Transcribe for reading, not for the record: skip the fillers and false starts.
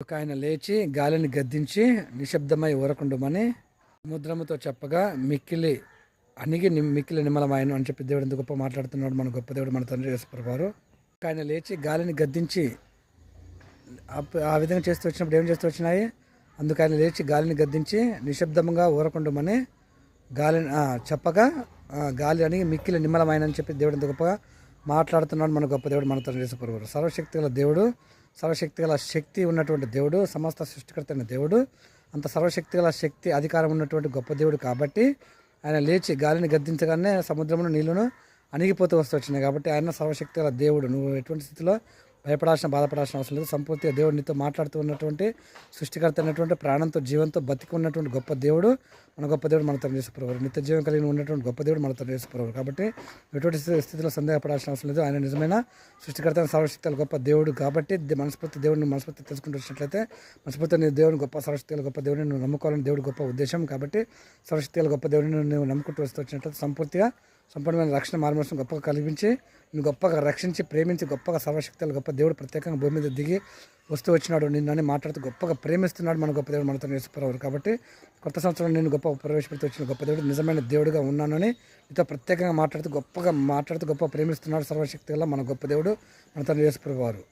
ఒక ఆయన లేచి గాలిని గద్దించి నిశ్శబ్దమై ఊరకుండుమని సముద్రముతో చెప్పగా మిక్కిలి మిక్కిలి నిమ్మలమాయను అని చెప్పి దేవుడు ఎంత గొప్ప మాట్లాడుతున్నాడు. మన గొప్ప దేవుడు మన తండ్రి యేసుప్రభువారు. ఒక ఆయన లేచి గాలిని గద్దించి ఆ విధంగా చేస్తూ వచ్చినప్పుడు ఏం చేస్తూ వచ్చినాయి? అందుకు ఆయన లేచి గాలిని గద్దించి నిశ్శబ్దంగా ఊరకుండుమని గాలిని చెప్పగా గాలి అని మిక్కిలి నిమ్మలమైన అని చెప్పి దేవుడు ఎంత గొప్పగా మాట్లాడుతున్నాడు. మన గొప్ప దేవుడు మన తండ్రి యేసుప్రభువారు. సర్వశక్తి గల దేవుడు, సర్వశక్తి గల శక్తి ఉన్నటువంటి దేవుడు, సమస్త సృష్టికర్త అయిన దేవుడు, అంత సర్వశక్తి గల శక్తి అధికారం ఉన్నటువంటి గొప్ప దేవుడు. కాబట్టి ఆయన లేచి గాలిని గద్దించగానే సముద్రంలో నీళ్లను అణిగిపోతూ వస్తూ వచ్చినాయి. కాబట్టి ఆయన సర్వశక్తి గల దేవుడు. నువ్వు ఎటువంటి స్థితిలో భయపడాల్సిన బాధపడాల్సిన అవసరం లేదు. సంపూర్తిగా దేవుడు నీతో మాట్లాడుతూ ఉన్నటువంటి సృష్టికర్త అయినటువంటి ప్రాణంతో జీవంతో బతికి ఉన్నటువంటి గొప్ప దేవుడు మన గొప్ప దేవుడు మన తండ్రి యేసుప్రభువారు. నిత్య జీవం కలిగి ఉన్నటువంటి గొప్ప దేవుడు మన తండ్రి యేసుప్రభువారు. కాబట్టి ఎటువంటి స్థితిలో సందేహపడాల్సిన అవసరం లేదు. ఆయన నిజమైన సృష్టికర్త సర్వశక్తుల గొప్ప దేవుడు. కాబట్టి దేవుడిని మనస్ఫూర్తి తెలుసుకుంటూ వచ్చినట్లయితే మనస్ఫూర్తి నీ దేవుని గొప్ప సర్వశక్తుల గొప్ప దేవుడిని నువ్వు నమ్ముకోవాలని దేవుడు గొప్ప ఉద్దేశం. కాబట్టి సర్వశక్తుల గొప్ప దేవుడిని నువ్వు నమ్ముకుంటూ వస్తూ వచ్చినట్లయితే సంపూర్ణమైన రక్షణ మార్మోసం గొప్పగా కల్పించి నేను గొప్పగా రక్షించి ప్రేమించి గొప్పగా సర్వశక్తుల గొప్ప దేవుడు ప్రత్యేకంగా భూమి మీద దిగి వస్తూ వచ్చినాడు. నిన్నని మాట్లాడుతూ గొప్పగా ప్రేమిస్తున్నాడు మన గొప్ప దేవుడు మన తండ్రి యేసుప్రభువారు. కాబట్టి కొత్త సంవత్సరం నేను గొప్ప ప్రవేశపెడుతూ వచ్చిన గొప్ప దేవుడు నిజమైన దేవుడిగా ఉన్నానని నీతో ప్రత్యేకంగా మాట్లాడుతూ గొప్ప ప్రేమిస్తున్నాడు సర్వశక్తి గల మన గొప్ప దేవుడు మన తండ్రి యేసుప్రభువారు.